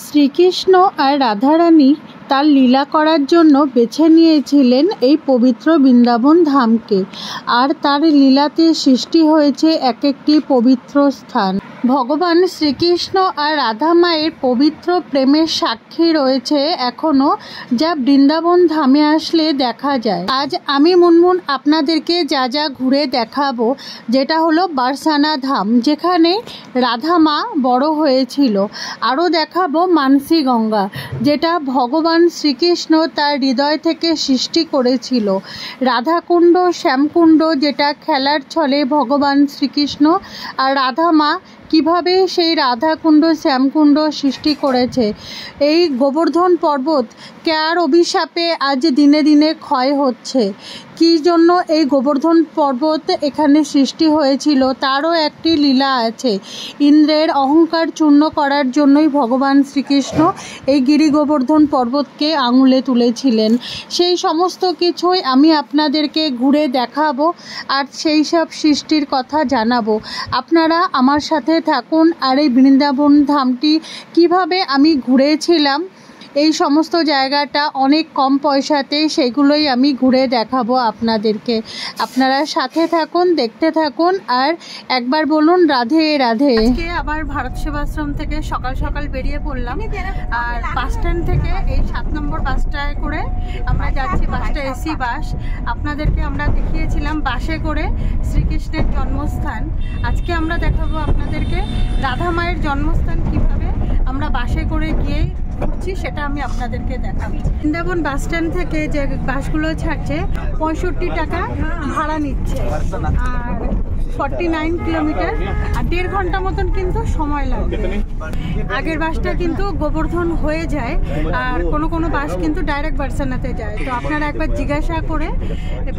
শ্রীকৃষ্ণ আর রাধারানী তার লীলা করার জন্য বেছে নিয়েছিলেন এই পবিত্র বৃন্দাবন ধামকে। আর তার লীলাতে সৃষ্টি হয়েছে এক একটি পবিত্র স্থান। ভগবান শ্রীকৃষ্ণ আর রাধা মায়ের পবিত্র প্রেমের সাক্ষী রয়েছে এখনও, যা বৃন্দাবন ধামে আসলে দেখা যায়। আজ আমি মুনমুন আপনাদেরকে যা যা ঘুরে দেখাবো, যেটা হলো বারসানা ধাম, যেখানে রাধা মা বড় হয়েছিল। আরও দেখাবো মানসী গঙ্গা, যেটা ভগবান শ্রীকৃষ্ণ তার হৃদয় থেকে সৃষ্টি করেছিল। রাধাকুণ্ড, শ্যামকুণ্ড, যেটা খেলার ছলে ভগবান শ্রীকৃষ্ণ আর রাধা মা কিভাবে সেই রাধাকুণ্ড শ্যামকুণ্ড সৃষ্টি করেছে। এই গোবর্ধন পর্বত কার অভিশাপে আজ দিনে দিনে ক্ষয় হচ্ছে, কী জন্য এই গোবর্ধন পর্বত এখানে সৃষ্টি হয়েছিল তারও একটি লীলা আছে। ইন্দ্রের অহংকার চূর্ণ করার জন্যই ভগবান শ্রীকৃষ্ণ এই গিরি গোবর্ধন পর্বতকে আঙুলে তুলেছিলেন। সেই সমস্ত কিছুই আমি আপনাদেরকে ঘুরে দেখাবো আর সেই সব সৃষ্টির কথা জানাবো। আপনারা আমার সাথে থাকুন। আর এই বৃন্দাবন ধামটি কিভাবে আমি ঘুরেছিলাম, এই সমস্ত জায়গাটা অনেক কম পয়সাতে, সেগুলোই আমি ঘুরে দেখাবো আপনাদেরকে। আপনারা সাথে থাকুন, দেখতে থাকুন আর একবার বলুন রাধে রাধে। আজকে আবার ভারত সেবাশ্রম থেকে সকাল সকাল বেরিয়ে পড়লাম। আর বাস স্ট্যান্ড থেকে এই 7 নম্বর বাসটায় করে আমরা যাচ্ছি। বাসটা এসি বাস। আপনাদেরকে আমরা দেখিয়েছিলাম বাসে করে শ্রীকৃষ্ণের জন্মস্থান। আজকে আমরা দেখাবো আপনাদেরকে রাধা মায়ের জন্মস্থান কিভাবে আমরা বাসে করে গিয়ে ঘুরছি, সেটা আমি আপনাদেরকে দেখাবো। বৃন্দাবন বাস স্ট্যান্ড থেকে যে বাসগুলো ছাড়ছে 65 টাকা ভাড়া নিচ্ছে, আর 49 কিলোমিটার, আর 1.5 ঘন্টা মতন কিন্তু সময় লাগবে। আগের বাসটা কিন্তু গোবর্ধন হয়ে যায়, আর কোনো কোনো বাস কিন্তু ডাইরেক্ট বারসানাতে যায়। তো আপনারা একবার জিজ্ঞাসা করে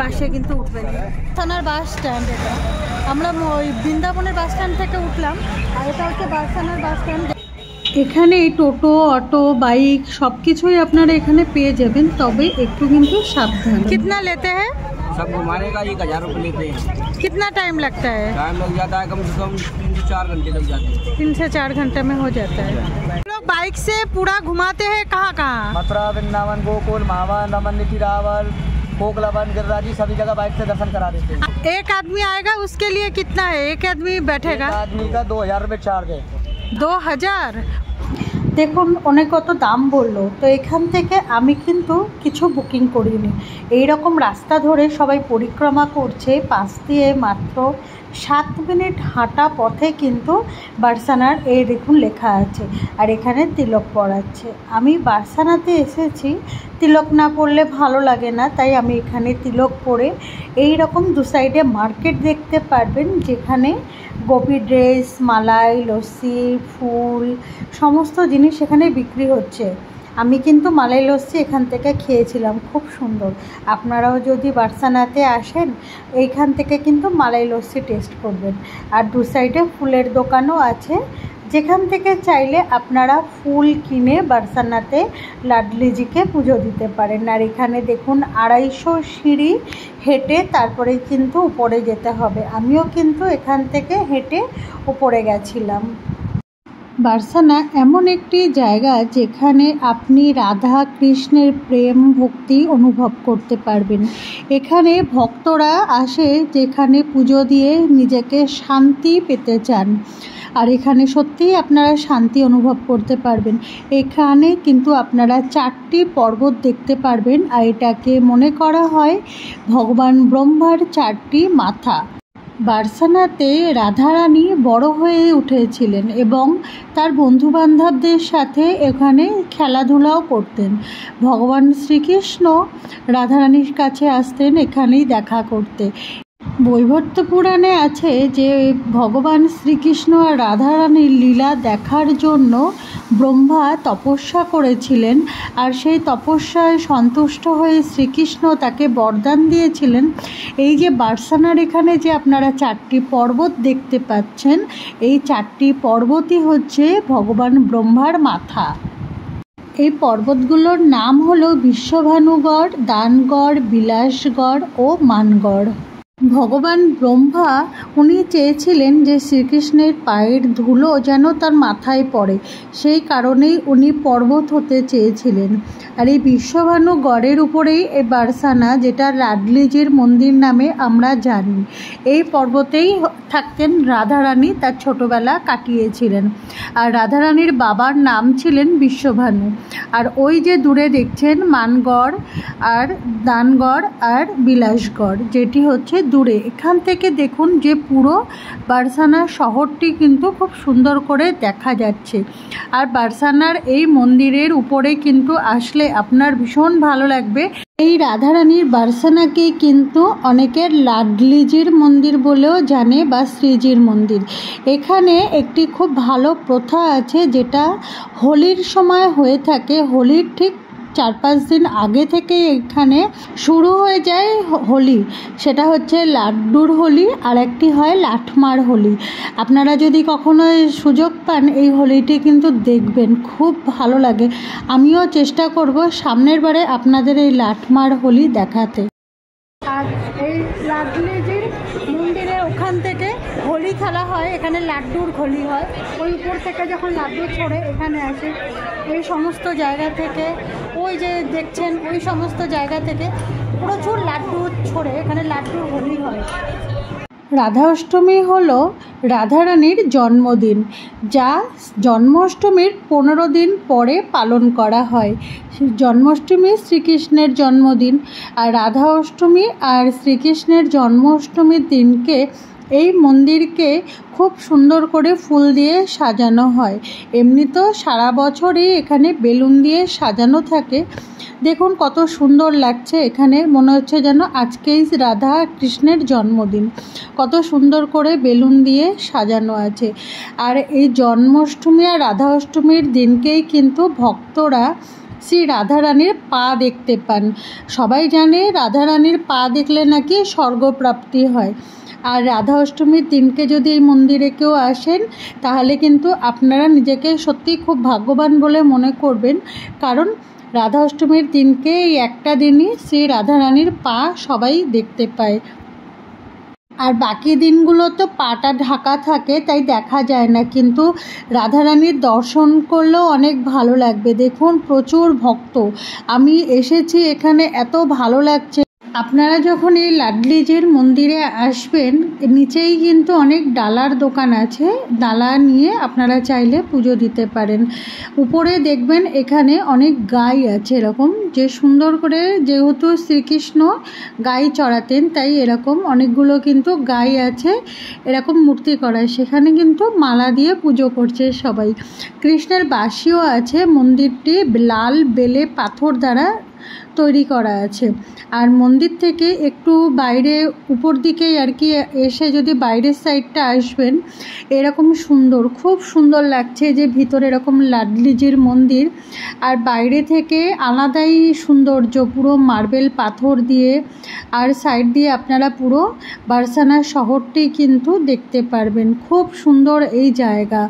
বাসে কিন্তু উঠবেন। থানার বাস স্ট্যান্ড এটা। আমরা ওই বৃন্দাবনের বাস স্ট্যান্ড থেকে উঠলাম, আর এটা হচ্ছে বারসানার বাস স্ট্যান্ড। এখানে টোটো, অটো, বাইক সব কিছুই আপনারা এখানে পেয়ে যাবেন, তবে একটু কিন্তু সাবধান। कितना लेते हैं? सब घुमाने का 1000 रुपये लेते हैं। कितना टाइम लगता है? टाइम लग जाता है कम से कम 3 से 4 घंटे लग जाते हैं। 3 से 4 घंटे में हो जाता है। लोग बाइक से पूरा घुमाते हैं कहाँ कहाँ? मथुरा, वृंदावन, गोकुल, महावन, रमन, रावल, कोकलावन, गिरिराज, सभी जगह बाइक से दर्शन करा देते हैं। एक आदमी आएगा उसके लिए कितना है? एक आदमी बैठेगा? एक आदमी का 2000 रुपये चार्ज है। 2000? দেখুন অনেক কত দাম বললো। তো এখান থেকে আমি কিন্তু কিছু বুকিং করিনি। এই রকম রাস্তা ধরে সবাই পরিক্রমা করছে, পাশ দিয়ে মাত্র 7 মিনিট হাঁটা পথে কিন্তু বারসানার এই দেখুন লেখা আছে, আর এখানে তিলক পড়াচ্ছে। আমি বারসানাতে এসেছি, তিলক না পড়লে ভালো লাগে না, তাই আমি এখানে তিলক পরে এই রকম দু সাইডে মার্কেট দেখতে পারবেন, যেখানে গোপী ড্রেস, মালাই, লস্যি, ফুল, সমস্ত জিনিস এখানে বিক্রি হচ্ছে। আমি কিন্তু মালাই লস্যি এখান থেকে খেয়েছিলাম, খুব সুন্দর। আপনারাও যদি বারসানাতে আসেন এইখান থেকে কিন্তু মালাই লস্যি টেস্ট করবেন। আর দু সাইডে ফুলের দোকানও আছে, যেখান থেকে চাইলে আপনারা ফুল কিনে বারসানাতে লাডলিজিকে পুজো দিতে পারেন। আর এখানে দেখুন 250 সিঁড়ি হেঁটে তারপরে কিন্তু উপরে যেতে হবে। আমিও কিন্তু এখান থেকে হেঁটে উপরে গেছিলাম। বারসানা এমন একটি জায়গা যেখানে আপনি রাধা কৃষ্ণের প্রেম ভক্তি অনুভব করতে পারবেন। এখানে ভক্তরা আসে যেখানে পুজো দিয়ে নিজেকে শান্তি পেতে চান, আর এখানে সত্যিই আপনারা শান্তি অনুভব করতে পারবেন। এখানে কিন্তু আপনারা 4টি পর্বত দেখতে পারবেন, আর এটাকে মনে করা হয় ভগবান ব্রহ্মার 4টি মাথা। বারসানাতে রাধারানী বড় হয়ে উঠেছিলেন এবং তার বন্ধুবান্ধবদের সাথে এখানে খেলাধুলাও করতেন। ভগবান শ্রীকৃষ্ণ রাধারানীর কাছে আসতেন এখানেই দেখা করতে। বৈবর্ত পুরাণে আছে যে ভগবান শ্রীকৃষ্ণ আর রাধারানীর লীলা দেখার জন্য ব্রহ্মা তপস্যা করেছিলেন, আর সেই তপস্যায় সন্তুষ্ট হয়ে শ্রীকৃষ্ণ তাকে বরদান দিয়েছিলেন। এই যে বারসানার এখানে যে আপনারা 4টি পর্বত দেখতে পাচ্ছেন, এই 4টি পর্বতই হচ্ছে ভগবান ব্রহ্মার মাথা। এই পর্বতগুলোর নাম হলো বিশ্বভানুগড়, দানগড়, বিলাসগড় ও মানগড়। ভগবান ব্রহ্মা উনি চেয়েছিলেন যে শ্রীকৃষ্ণের পায়ের ধুলো যেন তার মাথায় পড়ে, সেই কারণেই উনি পর্বত হতে চেয়েছিলেন। আর এই বিশ্বভানু গড়ের উপরেই এই বারসানা, যেটা লাডলিজির মন্দির নামে আমরা জানি, এই পর্বতেই থাকতেন রাধারানী, তার ছোটোবেলা কাটিয়েছিলেন। আর রাধারানীর বাবার নাম ছিলেন বিশ্বভানু। আর ওই যে দূরে দেখছেন মানগড় আর দানগড় আর বিলাসগড়, যেটি হচ্ছে দূরে। এখান থেকে দেখুন যে পুরো বারসানা শহরটি কিন্তু খুব সুন্দর করে দেখা যাচ্ছে। আর বারসানার এই মন্দিরের উপরে কিন্তু আসলে আপনার ভীষণ ভালো লাগবে। এই রাধারানীর বারসানাকে কিন্তু অনেকের লাডলিজির মন্দির বলেও জানে বা শ্রীজির মন্দির। এখানে একটি খুব ভালো প্রথা আছে, যেটা হোলির সময় হয়ে থাকে। হোলির ঠিক 4-5 দিন আগে থেকে এখানে শুরু হয়ে যায় হোলি। সেটা হচ্ছে লাড্ডুর হোলি, আর একটি হয় লাঠমার হোলি। আপনারা যদি কখনো সুযোগ পান এই হোলিটি কিন্তু দেখবেন, খুব ভালো লাগে। আমিও চেষ্টা করব সামনের বারে আপনাদের এই লাঠমার হোলি দেখাতে। আর এই লাডলিজির মন্দিরে ওখান থেকে হোলি খেলা হয়, এখানে লাড্ডুর হোলি হয়। ওই উপর থেকে যখন লাড্ডু ছড়ে এখানে আসে, এই সমস্ত জায়গা থেকে, ওই যে দেখছেন ওই সমস্ত জায়গা থেকে প্রচুর লাড্ডু ছড়ে, এখানে লাড্ডুর হোলি হয়। রাধা অষ্টমী হলো রাধারানীর জন্মদিন, যা জন্মাষ্টমীর 15 দিন পরে পালন করা হয়। জন্মাষ্টমী শ্রীকৃষ্ণের জন্মদিন, আর রাধা অষ্টমী আর শ্রীকৃষ্ণের জন্মাষ্টমীর দিনকে এই মন্দিরকে খুব সুন্দর করে ফুল দিয়ে সাজানো হয়। এমনিতেও সারা বছরই এখানে বেলুন দিয়ে সাজানো থাকে। দেখুন কত সুন্দর লাগছে, এখানে মনে হচ্ছে যেন আজকেই রাধা কৃষ্ণের জন্মদিন। কত সুন্দর করে বেলুন দিয়ে সাজানো আছে। আর এই জন্মাষ্টমী আর রাধা অষ্টমীর দিনকেই কিন্তু ভক্তরা শ্রী রাধারানীর পা দেখতে পান। সবাই জানে রাধারানীর পা দেখলে নাকি স্বর্গপ্রাপ্তি হয়। আর রাধা অষ্টমীর দিনকে যদি এই মন্দিরে কেউ আসেন, তাহলে কিন্তু আপনারা নিজেকে সত্যি খুব ভাগ্যবান বলে মনে করবেন, কারণ রাধা অষ্টমীর দিনকে এই একটা দিনই শ্রী রাধারানীর পা সবাই দেখতে পায়। আর বাকি দিনগুলো তো পাটা ঢাকা থাকে, তাই দেখা যায় না, কিন্তু রাধারানীর দর্শন করলেও অনেক ভালো লাগবে। দেখুন প্রচুর ভক্ত, আমি এসেছি এখানে, এত ভালো লাগছে। আপনারা যখন এই লাডলিজির মন্দিরে আসবেন, নিচেই কিন্তু অনেক ডালার দোকান আছে, ডালা নিয়ে আপনারা চাইলে পুজো দিতে পারেন। উপরে দেখবেন এখানে অনেক গাই আছে, এরকম যে সুন্দর করে, যেহেতু শ্রীকৃষ্ণ গাই চড়াতেন তাই এরকম অনেকগুলো কিন্তু গাই আছে এরকম মূর্তি করা, সেখানে কিন্তু মালা দিয়ে পুজো করছে সবাই। কৃষ্ণের বাঁশিও আছে। মন্দিরটি লাল বেলে পাথর দ্বারা তৈরি করা আছে। আর মন্দির থেকে একটু বাইরে উপর দিকে আর কি এসে যদি বাইরের সাইডটা আসবেন, এরকম সুন্দর, খুব সুন্দর লাগছে যে ভিতরে এরকম লাডলিজির মন্দির, আর বাইরে থেকে আলাদাই সৌন্দর্য, পুরো মার্বেল পাথর দিয়ে। আর সাইড দিয়ে আপনারা পুরো বারসানা শহরটি কিন্তু দেখতে পারবেন। খুব সুন্দর এই জায়গা।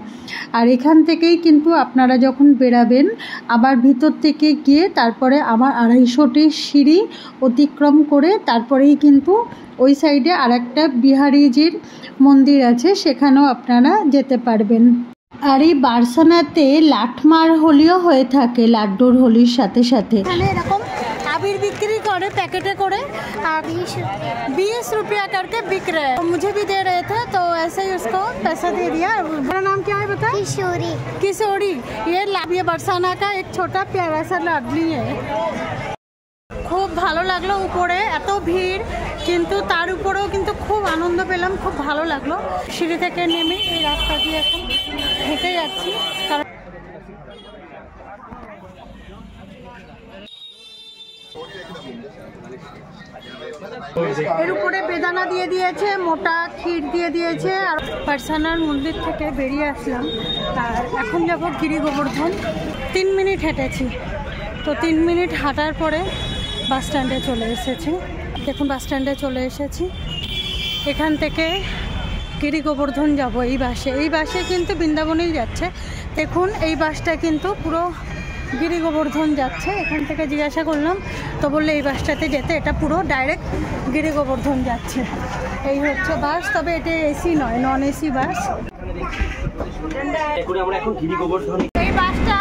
আর এখান থেকেই কিন্তু আপনারা যখন বেরাবেন, আবার ভিতর থেকে গিয়ে তারপরে আবার 250টি সিঁড়ি অতিক্রম করে তারপরেই কিন্তু ওই সাইডে আরেকটা বিহারীজির মন্দির আছে, সেখানেও আপনারা যেতে পারবেন। আর এই বারসানাতে লাঠমার হোলিও হয়ে থাকে, লাড্ডুর হোলির সাথে সাথে। এখানে এরকম আবির বিক্রি করে पैकेटे করে, আর 20 रुपया करके बिक रहे हैं। मुझे भी दे रहे थे तो ऐसे ही उसको पैसा दे दिया। मेरा नाम क्या है बता? किशोरी। किशोरी। ये बरसाना का एक छोटा प्यारा सा लाडली है। খুব ভালো লাগলো, উপরে এত ভিড় কিন্তু তার উপরেও কিন্তু খুব আনন্দ পেলাম, খুব ভালো লাগলো। সিঁড়ি থেকে নেমে এই রাস্তা দিয়ে এখন হেঁটে যাচ্ছি। এর উপরে বেদানা দিয়ে দিয়েছে, মোটা ক্ষীর দিয়ে দিয়েছে। আর বারসানার মন্দির থেকে বেরিয়ে আসলাম, আর এখন যাবো গিরি গোবর্ধন। 3 মিনিট হেঁটেছি, তো 3 মিনিট হাঁটার পরে বাস স্ট্যান্ডে চলে এসেছি। দেখুন বাস স্ট্যান্ডে চলে এসেছি। এখান থেকে গিরি গোবর্ধন যাব এই বাসে। এই বাসে কিন্তু বৃন্দাবনেই যাচ্ছে। দেখুন এই বাসটা কিন্তু পুরো গিরি গোবর্ধন যাচ্ছে। এখান থেকে জিজ্ঞাসা করলাম, তো বললে এই বাসটাতে যেতে, এটা পুরো ডাইরেক্ট গিরি গোবর্ধন যাচ্ছে। এই হচ্ছে বাস, তবে এটা এসি নয়, নন এসি বাস। এই বাসটা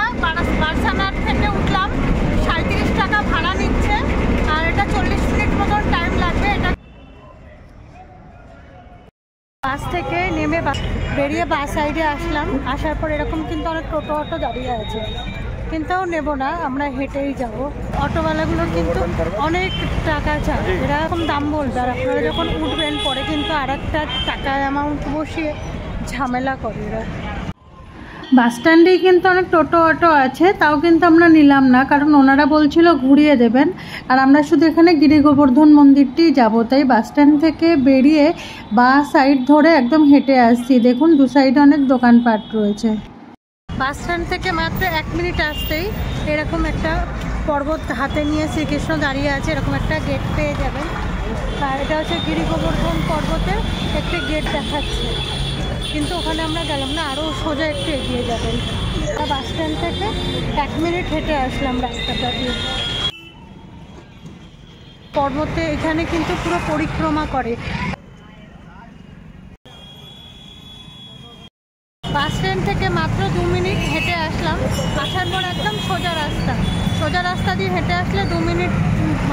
বারসানার থেকে উঠলাম, 37 টাকা ভাড়া নিচ্ছে, আর এটা 40 মিনিট মতন টাইম লাগবে। এটা বাস থেকে নেমে বেরিয়ে বাস সাইডে আসলাম। আসার পর এরকম কিন্তু অনেক টোটো অটো দাঁড়িয়ে আছে, কিন্তু নেবো না, আমরা হেঁটেই যাব। অটোওয়ালাগুলো কিন্তু অনেক টাকা চায়, এরকম দাম বলবে, আর আপনারা যখন উঠবেন পরে কিন্তু আর একটা টাকা অ্যামাউন্ট বসিয়ে ঝামেলা করে এরা। বাস স্ট্যান্ডেই কিন্তু অনেক টোটো অটো আছে, তাও কিন্তু আমরা নিলাম না, কারণ ওনারা বলছিল ঘুরিয়ে দেবেন, আর আমরা শুধু এখানে গিরি গোবর্ধন মন্দিরটিই যাবো। তাই বাস স্ট্যান্ড থেকে বেরিয়ে বাস সাইড ধরে একদম হেঁটে আসছি। দেখুন দু সাইডে অনেক দোকানপাট রয়েছে। বাস স্ট্যান্ড থেকে মাত্র 1 মিনিট আসতেই এরকম একটা পর্বত হাতে নিয়ে শ্রীকৃষ্ণ দাঁড়িয়ে আছে, এরকম একটা গেট পেয়ে যাবেন। আর এটা হচ্ছে গিরি গোবর্ধন পর্বতের একটি গেট দেখাচ্ছে, কিন্তু ওখানে আমরা গেলাম না, আরও সোজা একটু এগিয়ে যাবেন। বাস স্ট্যান্ড থেকে 1 মিনিট হেঁটে আসলাম রাস্তাটা দিয়ে। পর্বতে এখানে কিন্তু পুরো পরিক্রমা করে। বাস স্ট্যান্ড থেকে মাত্র 2 মিনিট হেঁটে আসলাম। আসার পর একদম সোজা রাস্তা দিয়ে হেঁটে আসলে 2 মিনিট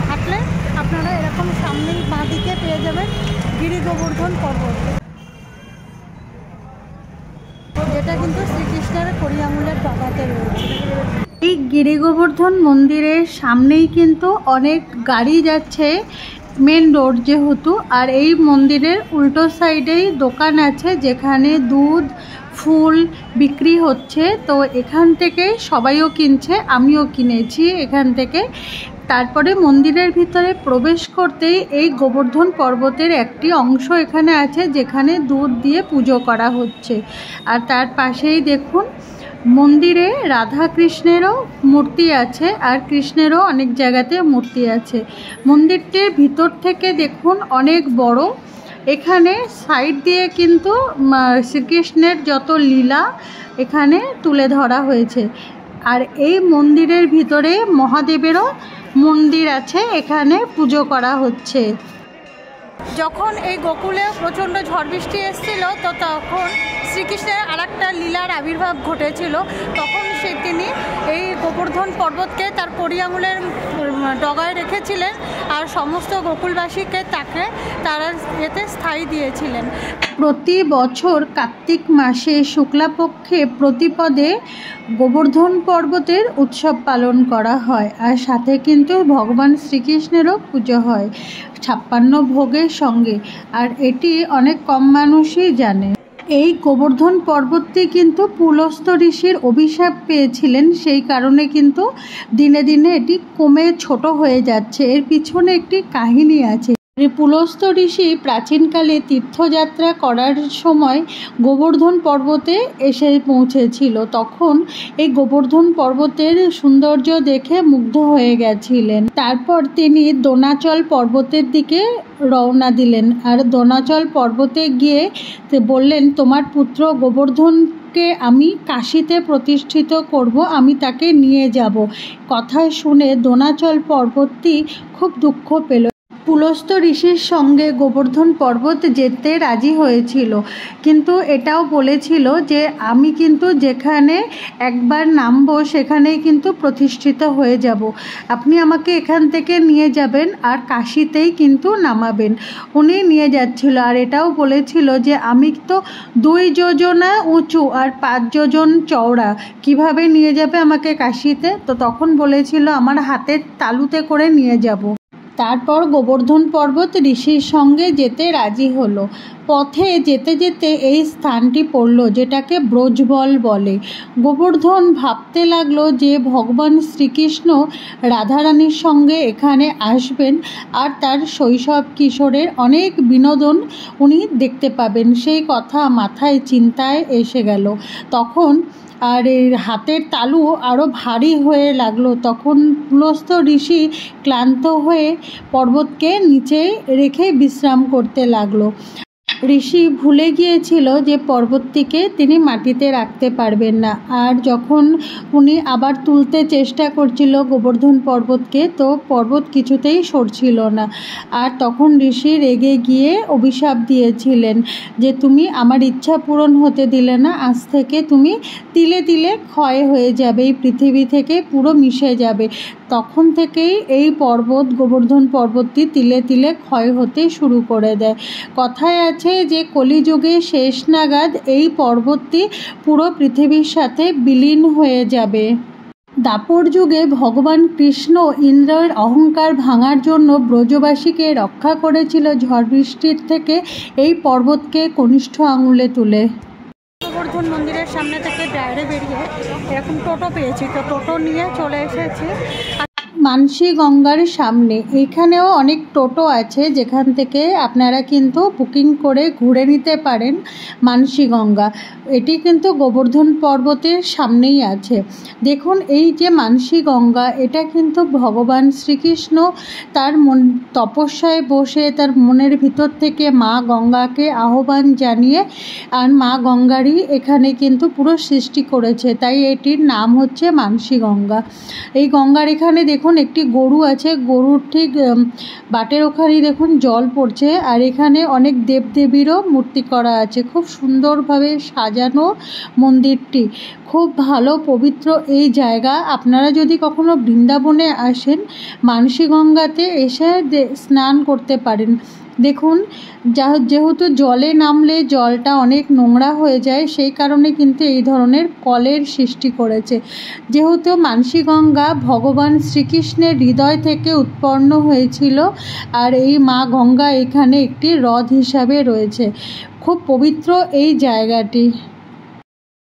হাঁটলে আপনারা এরকম সামনেই বাঁ দিকে পেয়ে যাবেন গিরি গোবর্ধন পর্বত, যেটা কিন্তু শ্রীকৃষ্ণের কড়ি আঙুলের বাগাতে রয়েছে। এই গিরি গোবর্ধন মন্দিরের সামনেই কিন্তু অনেক গাড়ি যাচ্ছে, মেন রোড যেহেতু। আর এই মন্দিরের উল্টো সাইডেই দোকান আছে, যেখানে দুধ ফুল বিক্রি হচ্ছে। তো এখান থেকে সবাইও কিনছে, আমিও কিনেছি এখান থেকে। তারপরে মন্দিরের ভিতরে প্রবেশ করতেই এই গোবর্ধন পর্বতের একটি অংশ এখানে আছে, যেখানে দুধ দিয়ে পুজো করা হচ্ছে। আর তার পাশেই দেখুন মন্দিরে রাধা কৃষ্ণেরও মূর্তি আছে, আর কৃষ্ণেরও অনেক জায়গাতে মূর্তি আছে। মন্দিরটির ভিতর থেকে দেখুন অনেক বড়। এখানে সাইড দিয়ে কিন্তু শ্রীকৃষ্ণের যত লীলা এখানে তুলে ধরা হয়েছে। আর এই মন্দিরের ভিতরে মহাদেবেরও মন্দির আছে, এখানে পুজো করা হচ্ছে। যখন এই গোকুলে প্রচণ্ড ঝড় বৃষ্টি এসেছিল, তো তখন শ্রীকৃষ্ণের আর একটা লীলার আবির্ভাব ঘটেছিল। তখন তিনি এই গোবর্ধন পর্বতকে তার কড়ি আঙুলের ডগায় রেখেছিলেন, আর সমস্ত গোকুলবাসীকে তারা এতে স্থায়ী দিয়েছিলেন। প্রতি বছর কার্তিক মাসে শুক্লাপক্ষে প্রতিপদে গোবর্ধন পর্বতের উৎসব পালন করা হয়, আর সাথে কিন্তু ভগবান শ্রীকৃষ্ণেরও পুজো হয় 56 ভোগের সঙ্গে। আর এটি অনেক কম মানুষই জানে। এই গোবর্ধন পর্বতটি কিন্তু পুলস্ত্য ঋষির অভিশাপ পেয়েছিলেন, সেই কারণে কিন্তু দিনে দিনে এটি কমে ছোট হয়ে যাচ্ছে। এর পিছনে একটি কাহিনী আছে। পুলস্ত্য ঋষি প্রাচীনকালে তীর্থযাত্রা করার সময় গোবর্ধন পর্বতে এসে পৌঁছেছিল। তখন এই গোবর্ধন পর্বতের সৌন্দর্য দেখে মুগ্ধ হয়ে গেছিলেন। তারপর তিনি দোনাচল পর্বতের দিকে রওনা দিলেন, আর দোনাচল পর্বতে গিয়ে বললেন, তোমার পুত্র গোবর্ধনকে আমি কাশীতে প্রতিষ্ঠিত করব, আমি তাকে নিয়ে যাব। কথা শুনে দোনাচল পর্বতটি খুব দুঃখ পেল। পুলস্ত্য ঋষির সঙ্গে গোবর্ধন পর্বত যেতে রাজি হয়েছিল, কিন্তু এটাও বলেছিল যে আমি কিন্তু যেখানে একবার নামবো সেখানেই কিন্তু প্রতিষ্ঠিত হয়ে যাব। আপনি আমাকে এখান থেকে নিয়ে যাবেন আর কাশীতেই কিন্তু নামাবেন। উনি নিয়ে যাচ্ছিল, আর এটাও বলেছিল যে আমি তো 2 যোজনা উঁচু আর 5 যোজন চওড়া, কিভাবে নিয়ে যাবে আমাকে কাশীতে? তো তখন বলেছিল আমার হাতের তালুতে করে নিয়ে যাব। তারপর গোবর্ধন পর্বত ঋষির সঙ্গে যেতে রাজি হলো। পথে যেতে যেতে এই স্থানটি পড়ল, যেটাকে ব্রজবল বলে। গোবর্ধন ভাবতে লাগলো যে ভগবান শ্রীকৃষ্ণ রাধারানীর সঙ্গে এখানে আসবেন, আর তার শৈশব কিশোরের অনেক বিনোদন উনি দেখতে পাবেন। সেই কথা মাথায় চিন্তায় এসে গেল। তখন আর এই হাতের তালু আরও ভারী হয়ে লাগলো। তখন পুলস্ত্য ঋষি ক্লান্ত হয়ে পর্বতকে নিচে রেখে বিশ্রাম করতে লাগলো। ঋষি ভুলে গিয়েছিল যে পর্বতটিকে তিনি মাটিতে রাখতে পারবেন না। আর যখন উনি আবার তুলতে চেষ্টা করছিল গোবর্ধন পর্বতকে, তো পর্বত কিছুতেই সরছিল না। আর তখন ঋষি রেগে গিয়ে অভিশাপ দিয়েছিলেন যে তুমি আমার ইচ্ছা পূরণ হতে দিলে না, আজ থেকে তুমি তিলে তিলে ক্ষয় হয়ে যাবে, এই পৃথিবী থেকে পুরো মিশে যাবে। তখন থেকেই এই পর্বত, গোবর্ধন পর্বতটি তিলে তিলে ক্ষয় হতে শুরু করে দেয়। কথায় আছে যে কলিযুগে শেষ নাগাদ এই পর্বতটি পুরো পৃথিবীর সাথে বিলীন হয়ে যাবে। দাপর যুগে ভগবান কৃষ্ণ ইন্দ্রের অহংকার ভাঙার জন্য ব্রজবাসীকে রক্ষা করেছিল ঝড় বৃষ্টির থেকে এই পর্বতকে কনিষ্ঠ আঙুলে তুলে। গোবর্ধন মন্দিরের সামনে থেকে বাইরে বেরিয়ে এরকম টোটো পেয়েছি, তো টোটো নিয়ে চলে এসেছি মানসী গঙ্গার সামনে। এখানেও অনেক টোটো আছে যেখান থেকে আপনারা কিন্তু বুকিং করে ঘুরে নিতে পারেন মানসী গঙ্গা। এটি কিন্তু গোবর্ধন পর্বতের সামনেই আছে। দেখুন এই যে মানসী গঙ্গা, এটা কিন্তু ভগবান শ্রীকৃষ্ণ তার তপস্যায় বসে তার মনের ভিতর থেকে মা গঙ্গাকে আহ্বান জানিয়ে, আর মা গঙ্গারই এখানে কিন্তু পুরো সৃষ্টি করেছে, তাই এটির নাম হচ্ছে মানসী গঙ্গা। এই গঙ্গার এখানে দেখুন একটি গরু আছে, গরুর ঠিক বাটের ওখানেই দেখুন জল পড়ছে। আর এখানে অনেক দেবদেবীরও মূর্তি করা আছে, খুব সুন্দরভাবে সাজানো মন্দিরটি, খুব ভালো পবিত্র এই জায়গা। আপনারা যদি কখনো বৃন্দাবনে আসেন, মানসী গঙ্গাতে এসে স্নান করতে পারেন। দেখুন যেহেতু জলে নামলে জলটা অনেক নোংরা হয়ে যায়, সেই কারণে কিন্তু এই ধরনের কলের সৃষ্টি করেছে। যেহেতু মানসী গঙ্গা ভগবান শ্রীকৃষ্ণের হৃদয় থেকে উৎপন্ন হয়েছিল, আর এই মা গঙ্গা এখানে একটি হ্রদ হিসাবে রয়েছে। খুব পবিত্র এই জায়গাটি।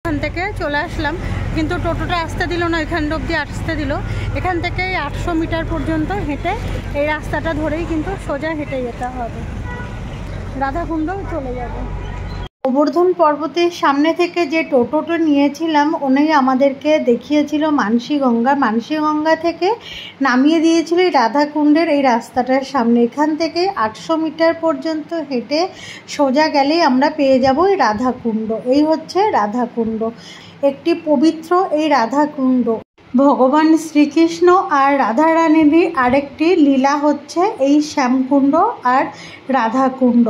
এখান থেকে চলে আসলাম, কিন্তু টোটোটা আসতে দিল না, এখান অবধি আসতে দিল। এখান থেকে 800 মিটার পর্যন্ত হেঁটে এই রাস্তাটা ধরেই কিন্তু সোজা হেঁটে যেতে হবে, রাধাকুণ্ড চলে যাবে। গোবর্ধন পর্বতের সামনে থেকে যে টোটোটা নিয়েছিলাম উনি আমাদেরকে দেখিয়েছিল মানসী গঙ্গা। মানসী গঙ্গা থেকে নামিয়ে দিয়েছিল এই রাধাকুণ্ডের এই রাস্তাটার সামনে। এখান থেকে 800 মিটার পর্যন্ত হেঁটে সোজা গেলেই আমরা পেয়ে যাব এই রাধাকুণ্ড। এই হচ্ছে রাধাকুণ্ড, একটি পবিত্র এই রাধাকুণ্ড। ভগবান শ্রীকৃষ্ণ আর রাধারানীর আরেকটি লীলা হচ্ছে এই শ্যামকুণ্ড আর রাধাকুণ্ড,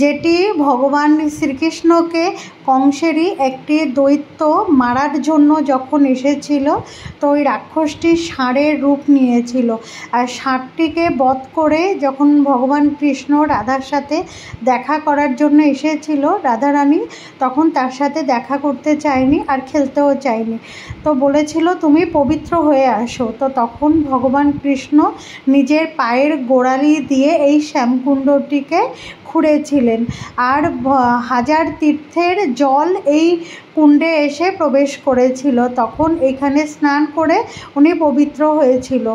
যেটি ভগবান শ্রীকৃষ্ণকে কংসেরই একটি দৈত্য মারার জন্য যখন এসেছিল, তো ওই রাক্ষসটি ষাঁড়ের রূপ নিয়েছিল। আর ষাঁড়টিকে বধ করে যখন ভগবান কৃষ্ণ রাধার সাথে দেখা করার জন্য এসেছিল, রাধারানী তখন তার সাথে দেখা করতে চায়নি আর খেলতেও চায়নি, তো বলেছিল তুমি পবিত্র হয়ে আসো। তো তখন ভগবান কৃষ্ণ নিজের পায়ের গোড়ালি দিয়ে এই শ্যামকুণ্ডটিকে খুঁড়েছিলেন, আর 1000 তীর্থের জল এই কুণ্ডে এসে প্রবেশ করেছিল। তখন এখানে স্নান করে উনি পবিত্র হয়েছিল।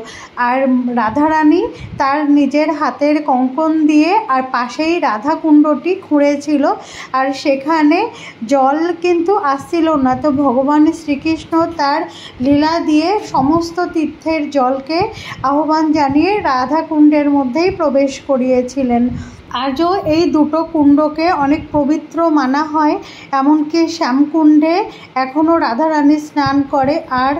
আর রাধারানী তার নিজের হাতের কঙ্কন দিয়ে আর পাশেই রাধাকুণ্ডটি খুঁড়েছিল, আর সেখানে জল কিন্তু আসছিল না। তো ভগবান শ্রীকৃষ্ণ তার লীলা দিয়ে সমস্ত তীর্থের জলকে আহ্বান জানিয়ে রাধাকুণ্ডের মধ্যেই প্রবেশ করিয়েছিলেন। আজও এই দুটো কুণ্ডকে অনেক পবিত্র মানা হয়, এমনকি শ্যামকুণ্ডে এখনও রাধারানী স্নান করে আর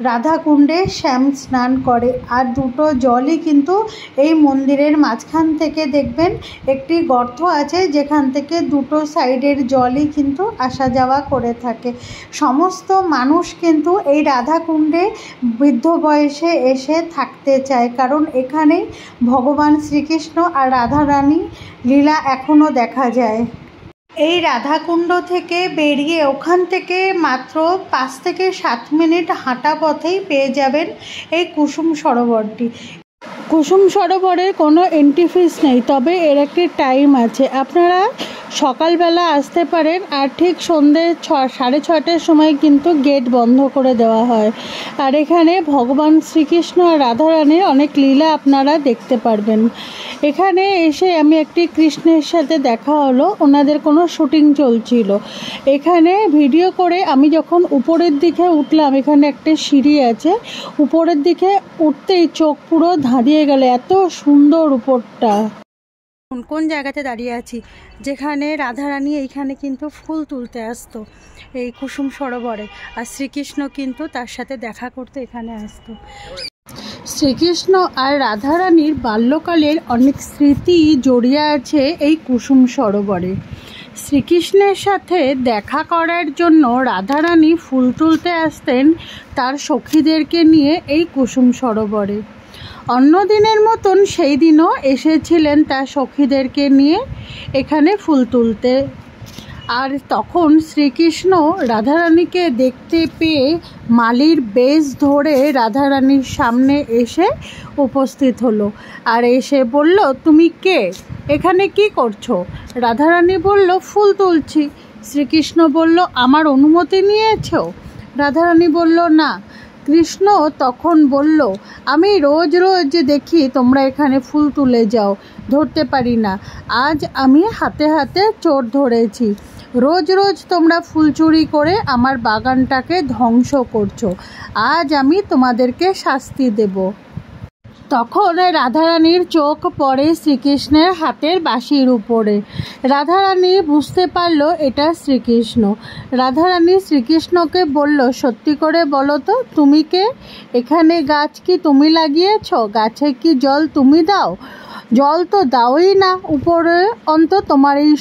রাধাকুণ্ডে শ্যাম স্নান করে। আর দুটো জলই কিন্তু এই মন্দিরের মাঝখান থেকে দেখবেন একটি গর্ত আছে, যেখান থেকে দুটো সাইডের জলই কিন্তু আসা যাওয়া করে থাকে। সমস্ত মানুষ কিন্তু এই রাধাকুণ্ডে বৃদ্ধ বয়সে এসে থাকতে চায়, কারণ এখানেই ভগবান শ্রীকৃষ্ণ আর রাধারানী লীলা এখনও দেখা যায়। এই রাধাকুণ্ড থেকে বেরিয়ে ওখান থেকে মাত্র 5 থেকে 7 মিনিট হাঁটা পথেই পেয়ে যাবেন এই কুসুম সরোবরটি। কুসুম সরোবরের কোনো এন্ট্রি ফিস নেই, তবে এর একটি টাইম আছে। আপনারা সকালবেলা আসতে পারেন, আর ঠিক সন্ধ্যে 6:30টার সময় কিন্তু গেট বন্ধ করে দেওয়া হয়। আর এখানে ভগবান শ্রীকৃষ্ণ আর রাধারানীর অনেক লীলা আপনারা দেখতে পারবেন। এখানে এসে আমি একটি কৃষ্ণের সাথে দেখা হলো, ওনাদের কোনো শুটিং চলছিল। এখানে ভিডিও করে আমি যখন উপরের দিকে উঠলাম, এখানে একটা সিঁড়ি আছে, উপরের দিকে উঠতেই চোখ পুরো ধাঁধিয়ে গেল, এত সুন্দর উপরটা। কোন জায়গাতে দাঁড়িয়ে আছি, যেখানে রাধারানী এইখানে কিন্তু ফুল তুলতে আসতো এই কুসুম সরোবরে, আর শ্রীকৃষ্ণ কিন্তু তার সাথে দেখা করতে এখানে আসতো। শ্রীকৃষ্ণ আর রাধারানীর বাল্যকালের অনেক স্মৃতি জড়িয়ে আছে এই কুসুম সরোবরে। শ্রীকৃষ্ণের সাথে দেখা করার জন্য রাধারানী ফুল তুলতে আসতেন তার সখীদেরকে নিয়ে এই কুসুম সরোবরে। অন্য দিনের মতন সেই দিনও এসেছিলেন তার সখীদেরকে নিয়ে এখানে ফুল তুলতে। আর তখন শ্রীকৃষ্ণ রাধারানীকে দেখতে পেয়ে মালির বেশ ধরে রাধারানীর সামনে এসে উপস্থিত হলো, আর এসে বলল, তুমি কে, এখানে কি করছো? রাধারানী বলল, ফুল তুলছি। শ্রীকৃষ্ণ বলল, আমার অনুমতি নিয়েছো? রাধারানী বলল, না। কৃষ্ণ তখন বলল, আমি রোজ রোজ দেখি তোমরা এখানে ফুল তুলে যাও, ধরতে পারি না। আজ আমি হাতে হাতে চোর ধরেছি। রোজ রোজ তোমরা ফুল চুরি করে আমার বাগানটাকে ধ্বংস করছো। আজ আমি তোমাদেরকে শাস্তি দেব। তখন রাধারানীর চোখ পড়ে শ্রীকৃষ্ণের হাতের বাঁশির উপরে। রাধারানী বুঝতে পারলো এটা শ্রীকৃষ্ণ। রাধারানী শ্রীকৃষ্ণকে বলল, সত্যি করে বলো তো, তুমি কে? এখানে গাছ কি তুমি লাগিয়েছো? গাছে কি জল তুমি দাও? জল তো দাওই না। উপরে অন্ত তোমার এই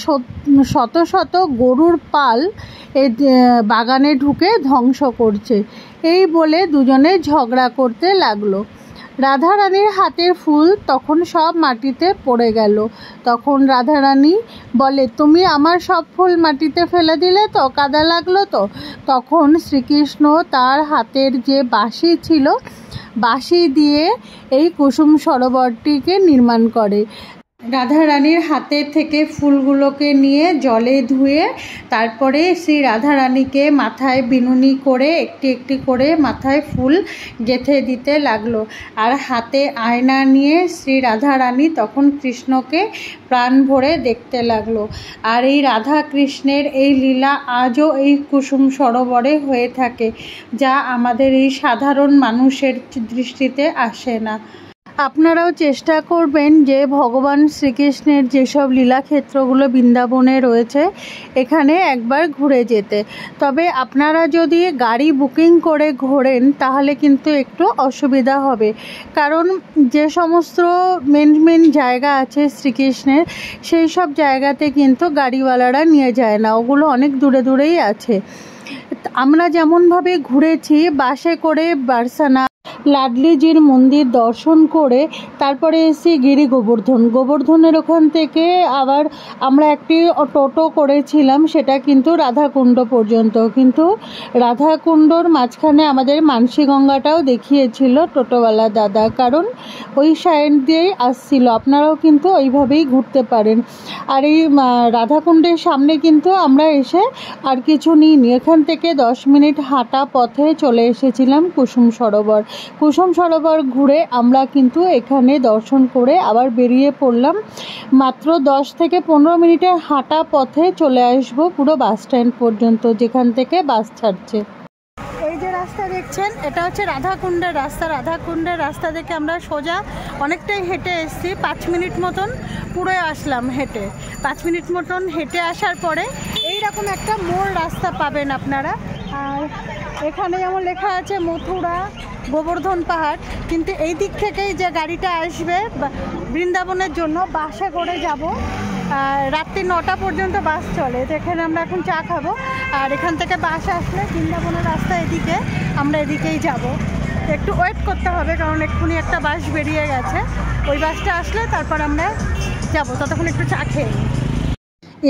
শত শত গরুর পাল এই বাগানে ঢুকে ধ্বংস করছে। এই বলে দুজনে ঝগড়া করতে লাগলো। রাধারানীর হাতের ফুল তখন সব মাটিতে পড়ে গেল। তখন রাধারানী বলে, তুমি আমার সব ফুল মাটিতে ফেলে দিলে তো, কাদা লাগলো তো? তখন শ্রীকৃষ্ণ তার হাতের যে বাঁশি ছিল, বাঁশি দিয়ে এই কুসুম সরোবরটিকে নির্মাণ করে। রাধারানীর হাতের থেকে ফুলগুলোকে নিয়ে জলে ধুয়ে তারপরে শ্রী রাধারানীকে মাথায় বিনুনি করে একটি একটি করে মাথায় ফুল গেঁথে দিতে লাগলো। আর হাতে আয়না নিয়ে শ্রী রাধারানী তখন কৃষ্ণকে প্রাণ ভরে দেখতে লাগলো। আর এই রাধা কৃষ্ণের এই লীলা আজও এই কুসুম সরোবরে হয়ে থাকে, যা আমাদের এই সাধারণ মানুষের দৃষ্টিতে আসে না। আপনারাও চেষ্টা করবেন যে ভগবান শ্রীকৃষ্ণের যেসব লীলাক্ষেত্রগুলো বৃন্দাবনে রয়েছে এখানে একবার ঘুরে যেতে। তবে আপনারা যদি গাড়ি বুকিং করে ঘোরেন তাহলে কিন্তু একটু অসুবিধা হবে, কারণ যে সমস্ত মেন জায়গা আছে শ্রীকৃষ্ণের, সেই সব জায়গাতে কিন্তু গাড়িওয়ালারা নিয়ে যায় না, ওগুলো অনেক দূরে দূরেই আছে। আমরা যেমনভাবে ঘুরেছি, বাসে করে বারসানা লাডলিজির মন্দির দর্শন করে তারপরে এসে গিরি গোবর্ধনের ওখান থেকে আবার আমরা একটি টোটো করেছিলাম, সেটা কিন্তু রাধাকুণ্ড পর্যন্ত। কিন্তু রাধাকুণ্ডর মাঝখানে আমাদের মানসীগঙ্গাটাও দেখিয়েছিল টোটোওয়ালা দাদা, কারণ ওই সাইড দিয়েই আসছিল। আপনারাও কিন্তু ওইভাবেই ঘুরতে পারেন। আর এই রাধাকুণ্ডের সামনে কিন্তু আমরা এসে আর কিছু নিইনি, এখান থেকে 10 মিনিট হাঁটা পথে চলে এসেছিলাম কুসুম সরোবর। কুসুম সরোবর ঘুরে আমরা কিন্তু এখানে দর্শন করে আবার বেরিয়ে পড়লাম। মাত্র 10 থেকে 15 মিনিটের হাঁটা পথে চলে আসবো পুরো বাস স্ট্যান্ড পর্যন্ত, যেখান থেকে বাস ছাড়ছে। এই যে রাস্তা দেখছেন, এটা হচ্ছে রাধাকুণ্ডের রাস্তা। রাধাকুণ্ডের রাস্তা থেকে আমরা সোজা অনেকটাই হেঁটে এসেছি, 5 মিনিট মতন পুরো আসলাম হেঁটে। 5 মিনিট মতন হেঁটে আসার পরে এইরকম একটা মোড় রাস্তা পাবেন আপনারা। আর এখানে যেমন লেখা আছে মথুরা গোবর্ধন পাহাড়, কিন্তু এই দিক থেকেই যে গাড়িটা আসবে বৃন্দাবনের জন্য, বাসে করে যাব। রাত্রি 9টা পর্যন্ত বাস চলে, তো এখানে আমরা এখন চা খাবো। আর এখান থেকে বাস আসলে বৃন্দাবনের রাস্তা এদিকে, আমরা এদিকেই যাব। একটু ওয়েট করতে হবে, কারণ এক্ষুনি একটা বাস বেরিয়ে গেছে, ওই বাসটা আসলে তারপর আমরা যাব। ততক্ষণ একটু চা খেয়ে নিই।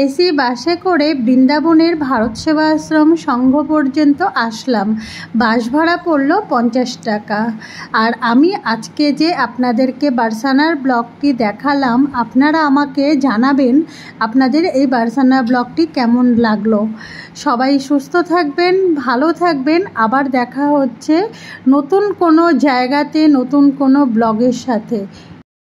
এসি বাসে করে বৃন্দাবনের ভারত সেবা আশ্রম সংঘ পর্যন্ত আসলাম। বাস ভাড়া পড়ল 50 টাকা। আর আমি আজকে যে আপনাদেরকে বারসানার ব্লগটি দেখালাম, আপনারা আমাকে জানাবেন আপনাদের এই বারসানা ব্লগটি কেমন লাগলো। সবাই সুস্থ থাকবেন, ভালো থাকবেন। আবার দেখা হচ্ছে নতুন কোনো জায়গাতে নতুন কোনো ব্লগের সাথে।